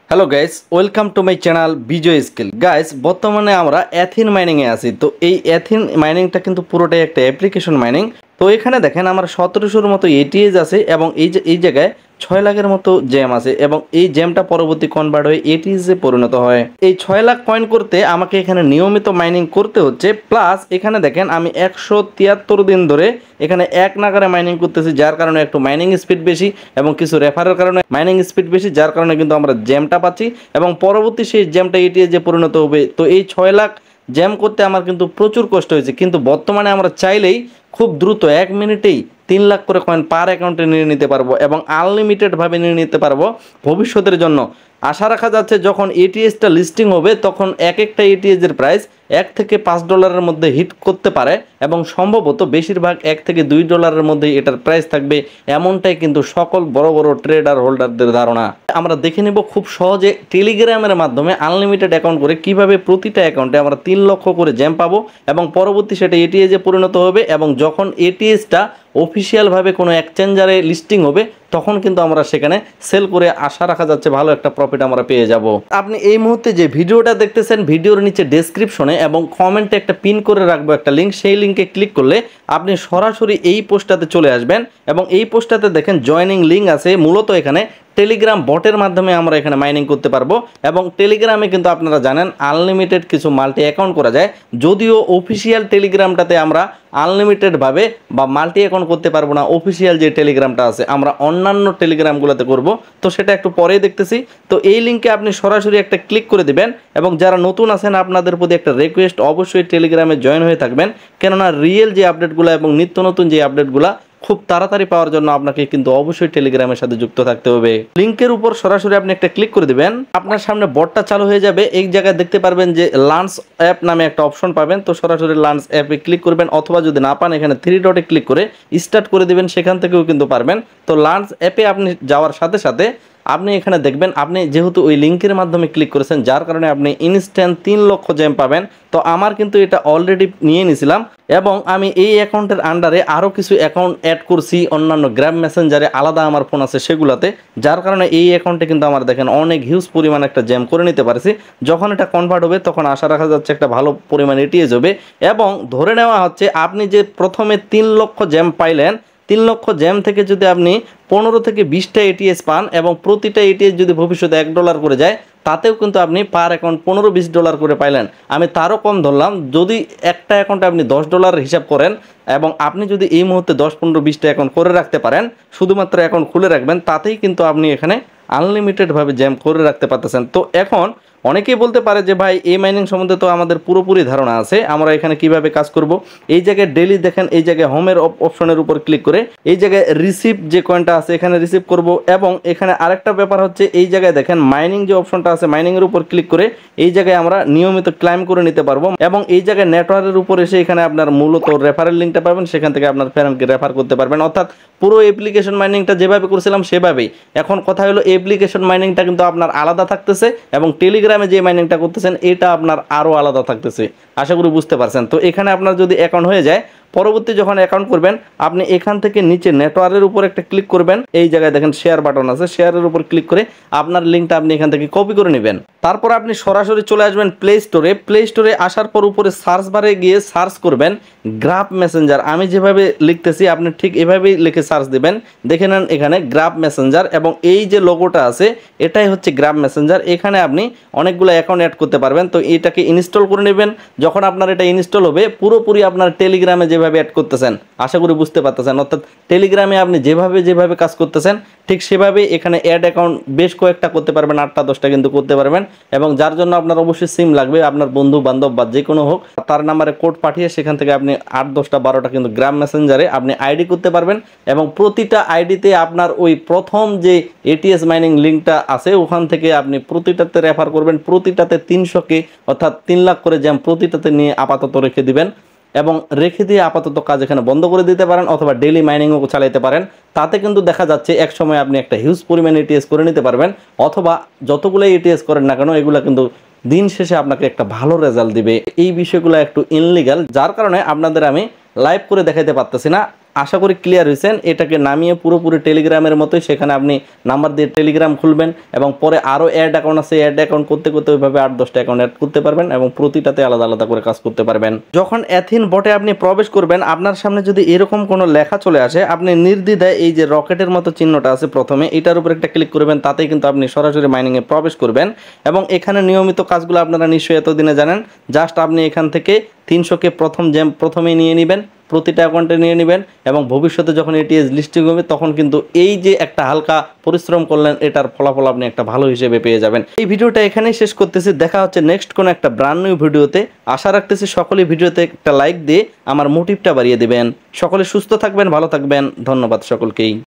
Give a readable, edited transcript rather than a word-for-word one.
Hello guys, welcome to my channel Vijay Skill. Guys, বর্তমানে আমরা অ্যাথিন মাইনিংয়ে আছি। তো এই অ্যাথিন মাইনিংটা কিন্তু পুরোটাই একটা অ্যাপ্লিকেশন মাইনিং। তো এখানে দেখেন আমার 1700-র মতো এটিএস আছে এবং এই জায়গায় 6 লাখের মতো জ্যাম আছে এবং এই জ্যামটা পরবর্তী কনভার্ট হয়ে এটিএসে পরিণত হয়। এই 6 লাখ কয়েন করতে আমাকে এখানে নিয়মিত মাইনিং করতে হচ্ছে। প্লাস এখানে দেখেন আমি 173 দিন ধরে এখানে এক নাগারে মাইনিং করতেছি, যার কারণে একটু মাইনিং স্পিড বেশি এবং কিছু রেফারের কারণে মাইনিং স্পিড বেশি, যার কারণে কিন্তু আমরা জ্যামটা পাচ্ছি এবং পরবর্তী সেই জ্যামটা এটিএসে পরিণত হবে। তো এই 6 লাখ জ্যাম করতে আমার কিন্তু প্রচুর কষ্ট হয়েছে, কিন্তু বর্তমানে আমরা চাইলেই খুব দ্রুত 1 মিনিটেই 3 লাখ করে কয়েন পার অ্যাকাউন্টে নিয়ে নিতে পারবো এবং আনলিমিটেডভাবে নিয়ে নিতে পারবো ভবিষ্যতের জন্য। আশা রাখা যাচ্ছে যখন এটিএসটা লিস্টিং হবে তখন এক একটা এটিএসের প্রাইস $1 থেকে $5 মধ্যে হিট করতে পারে এবং সম্ভবত বেশিরভাগ $1 থেকে $2 মধ্যে এটার প্রাইস থাকবে, এমনটাই কিন্তু সকল বড় বড় ট্রেডার হোল্ডারদের ধারণা। আমরা দেখে নেব খুব সহজে টেলিগ্রামের মাধ্যমে আনলিমিটেড অ্যাকাউন্ট করে কিভাবে প্রতিটা অ্যাকাউন্টে আমরা 3 লক্ষ করে জ্যাম পাবো এবং পরবর্তী সেটা এটিএসে পরিণত হবে এবং যখন এটিএসটা অফিসিয়ালভাবে কোনো এক্সচেঞ্জারে লিস্টিং হবে তখন কিন্তু আমরা সেখানে সেল করে আশা রাখা যাচ্ছে ভালো একটা প্রফিট আমরা পেয়ে যাব। আপনি এই মুহূর্তে যে ভিডিওটা দেখতেছেন, ভিডিওর নিচে ডেসক্রিপশনে এবং কমেন্টে একটা পিন করে রাখবো একটা লিঙ্ক, সেই লিঙ্কে ক্লিক করলে আপনি সরাসরি এই পোস্টটাতে চলে আসবেন এবং এই পোস্টটাতে দেখেন জয়নিং লিঙ্ক আছে। মূলত এখানে টেলিগ্রাম বটের মাধ্যমে আমরা এখানে মাইনিং করতে পারবো এবং টেলিগ্রামে কিন্তু আপনারা জানেন আনলিমিটেড কিছু মাল্টি অ্যাকাউন্ট করা যায়, যদিও অফিসিয়াল টেলিগ্রামটাতে আমরা আনলিমিটেডভাবে বা মাল্টি অ্যাকাউন্ট করতে পারবো না। অফিসিয়াল যে টেলিগ্রামটা আছে আমরা অন্যান্য টেলিগ্রামগুলোতে করব, তো সেটা একটু পরেই দেখতেছি। তো এই লিঙ্কে আপনি সরাসরি একটা ক্লিক করে দিবেন এবং যারা নতুন আছেন আপনাদের প্রতি একটা রিকোয়েস্ট, অবশ্যই টেলিগ্রামে জয়েন হয়ে থাকবেন, কেননা রিয়েল যে আপডেটগুলো এবং নিত্য নতুন যে আপডেটগুলো খুব তাড়াতাড়ি পাওয়ার জন্য আপনাকে কিন্তু অবশ্যই টেলিগ্রামের সাথে যুক্ত থাকতে হবে। লিংকের উপর সরাসরি আপনি একটা ক্লিক করে দিবেন, আপনার সামনে বটটা চালু হয়ে যাবে। এই জায়গায় দেখতে পারবেন যে লাঞ্চ অ্যাপ নামে একটা অপশন পাবেন, তো সরাসরি লাঞ্চ অ্যাপে ক্লিক করবেন অথবা যদি না পান এখানে 3 ডটে ক্লিক করে স্টার্ট করে দিবেন, সেখান থেকেও কিন্তু পারবেন। তো লাঞ্চ অ্যাপে আপনি যাওয়ার সাথে সাথে আপনি এখানে দেখবেন আপনি যেহেতু ওই লিঙ্কের মাধ্যমে ক্লিক করেছেন, যার কারণে আপনি ইনস্ট্যান্ট 3 লক্ষ জ্যাম পাবেন। তো আমার কিন্তু এটা অলরেডি নিয়ে নিয়েছিলাম এবং আমি এই অ্যাকাউন্টের আন্ডারে আরও কিছু অ্যাকাউন্ট অ্যাড করছি অন্যান্য গ্র্যাব মেসেঞ্জারে, আলাদা আমার ফোন আছে সেগুলোতে, যার কারণে এই অ্যাকাউন্টে কিন্তু আমার দেখেন অনেক হিউজ পরিমাণ একটা জ্যাম করে নিতে পারছি। যখন এটা কনভার্ট হবে তখন আশা রাখা যাচ্ছে একটা ভালো পরিমাণ এটিএস হবে এবং ধরে নেওয়া হচ্ছে আপনি যে প্রথমে 3 লক্ষ জ্যাম পাইলেন, 3 লক্ষ জ্যাম থেকে যদি আপনি 15 থেকে 20টা এটিএস পান এবং প্রতিটা এটিএস যদি ভবিষ্যতে $1 করে যায়, তাতেও কিন্তু আপনি পার অ্যাকাউন্ট $15-20 করে পাইলেন। আমি তারও কম ধরলাম, যদি একটা অ্যাকাউন্টে আপনি $10 হিসাব করেন এবং আপনি যদি এই মুহূর্তে 10-15-20টা অ্যাকাউন্ট করে রাখতে পারেন, শুধুমাত্র অ্যাকাউন্ট খুলে রাখবেন, তাতেই কিন্তু আপনি এখানে আনলিমিটেডভাবে জ্যাম করে রাখতে পারতেছেন। তো এখন অনেকেই বলতে পারে যে ভাই এই মাইনিং সম্বন্ধে তো আমাদের পুরোপুরি ধারণা আছে, আমরা এখানে কিভাবে কাজ করব। এই জায়গায় ডেইলি দেখেন, এই জায়গায় হোমের অপশনের উপর ক্লিক করে এই জায়গায় রিসিভ যে কয়েনটা আছে এখানে রিসিভ করব এবং এখানে আরেকটা ব্যাপার হচ্ছে এই জায়গায় দেখেন মাইনিং যে অপশনটা আছে, মাইনিংয়ের উপর ক্লিক করে এই জায়গায় আমরা নিয়মিত ক্লাইম করে নিতে পারবো এবং এই জায়গায় নেটওয়ার্কের উপর এসে এখানে আপনার মূলত রেফারেল লিঙ্কটা পাবেন, সেখান থেকে আপনার ফ্রেন্ডকে রেফার করতে পারবেন। অর্থাৎ পুরো অ্যাপ্লিকেশন মাইনিংটা যেভাবে করেছিলাম সেভাবেই। এখন কথা হলো অ্যাপ্লিকেশন মাইনিংটা কিন্তু আপনার আলাদা থাকতেছে এবং টেলিগ্রামে যে মাইনিংটা করতেছেন এটা আপনার আরও আলাদা থাকতেছে, আশা করি বুঝতে পারছেন। তো এখানে আপনার যদি অ্যাকাউন্ট হয়ে যায়, পরবর্তী যখন অ্যাকাউন্ট করবেন আপনি এখান থেকে নিচে নেটওয়ার্কের উপর একটা ক্লিক করবেন, এই জায়গায় দেখেন শেয়ার বাটন আছে, শেয়ারের উপর ক্লিক করে আপনার লিঙ্কটা আপনি এখান থেকে কপি করে নেবেন। তারপর আপনি সরাসরি চলে আসবেন প্লে স্টোরে। প্লে স্টোরে আসার পর উপরে সার্চ বারে গিয়ে সার্চ করবেন গ্রাফ মেসেঞ্জার। আমি যেভাবে লিখতেছি আপনি ঠিক এভাবেই লিখে সার্চ দিবেন। দেখে নেন এখানে গ্রাফ মেসেঞ্জার এবং এই যে লোগোটা আছে এটাই হচ্ছে গ্রাফ মেসেঞ্জার। এখানে আপনি অনেকগুলো অ্যাকাউন্ট অ্যাড করতে পারবেন। তো এটাকে ইনস্টল করে নেবেন। যখন আপনার এটা ইনস্টল হবে পুরোপুরি আপনার টেলিগ্রামে যেভাবে অ্যাড করতেছেন আশা করি বুঝতে পারতেছেন, অর্থাৎ টেলিগ্রামে আপনি যেভাবে কাজ করতেছেন ঠিক সেভাবে এখানে অ্যাড অ্যাকাউন্ট বেশ কয়েকটা করতে পারবেন, 8টা-10টা কিন্তু করতে পারবেন এবং যার জন্য আপনার অবশ্যই সিম লাগবে, আপনার বন্ধু বান্ধব বা যে কোনো হোক তার নাম্বারে কোড পাঠিয়ে সেখান থেকে আপনি 8-10টা-12টা কিন্তু গ্রাম মেসেঞ্জারে আপনি আইডি করতে পারবেন এবং প্রতিটা আইডিতে আপনার ওই প্রথম যে এটিএস মাইনিং লিঙ্কটা আছে ওখান থেকে আপনি প্রতিটাতে রেফার করবেন, প্রতিটাতে 300কে অর্থাৎ 3 লাখ করে জ্যাম প্রতিটাতে নিয়ে আপাতত রেখে দিবেন এবং রেখে দিয়ে আপাতত কাজ এখানে বন্ধ করে দিতে পারেন অথবা ডেইলি মাইনিংও চালাতে পারেন। তাতে কিন্তু দেখা যাচ্ছে এক সময় আপনি একটা হিউজ পরিমাণ এটিএস করে নিতে পারবেন অথবা যতগুলো এটিএস করেন না কেন এগুলো কিন্তু দিন শেষে আপনাকে একটা ভালো রেজাল্ট দিবে। এই বিষয়গুলো একটু ইনলিগাল, যার কারণে আপনাদের আমি লাইভ করে দেখাইতে পারতেছি না। আশা করি ক্লিয়ার হয়েছেন। এটাকে নামিয়ে পুরোপুরি টেলিগ্রামের মতোই সেখানে আপনি নাম্বার দিয়ে টেলিগ্রাম খুলবেন এবং পরে আরও অ্যাড অ্যাকাউন্ট আছে, অ্যাড অ্যাকাউন্ট করতে করতে ওইভাবে 8-10টা অ্যাকাউন্ট অ্যাড করতে পারবেন এবং প্রতিটাতে আলাদা আলাদা করে কাজ করতে পারবেন। যখন অ্যাথিন বটে আপনি প্রবেশ করবেন, আপনার সামনে যদি এরকম কোনো লেখা চলে আসে, আপনি নির্দ্বিধায় এই যে রকেটের মতো চিহ্নটা আছে প্রথমে এটার উপর একটা ক্লিক করবেন, তাতেই কিন্তু আপনি সরাসরি মাইনিংয়ে প্রবেশ করবেন। এবং এখানে নিয়মিত কাজগুলো আপনারা নিশ্চয়ই এতদিনে জানেন। জাস্ট আপনি এখান থেকে 300কে প্রথমেই নিয়ে নেবেন, প্রতিটা অ্যাকাউন্টে নিয়ে নেবেন এবং ভবিষ্যতে যখন এটিএস লিস্টিং হবে তখন কিন্তু এই যে একটা হালকা পরিশ্রম করলেন এটার ফলাফল আপনি একটা ভালো হিসেবে পেয়ে যাবেন। এই ভিডিওটা এখানেই শেষ করতেছি, দেখা হচ্ছে নেক্সট কোনো একটা ব্র্যান্ড নিউ ভিডিওতে। আশা রাখতেছি সকলেই ভিডিওতে একটা লাইক দিয়ে আমার মোটিভটা বাড়িয়ে দিবেন। সকলে সুস্থ থাকবেন, ভালো থাকবেন, ধন্যবাদ সকলকেই।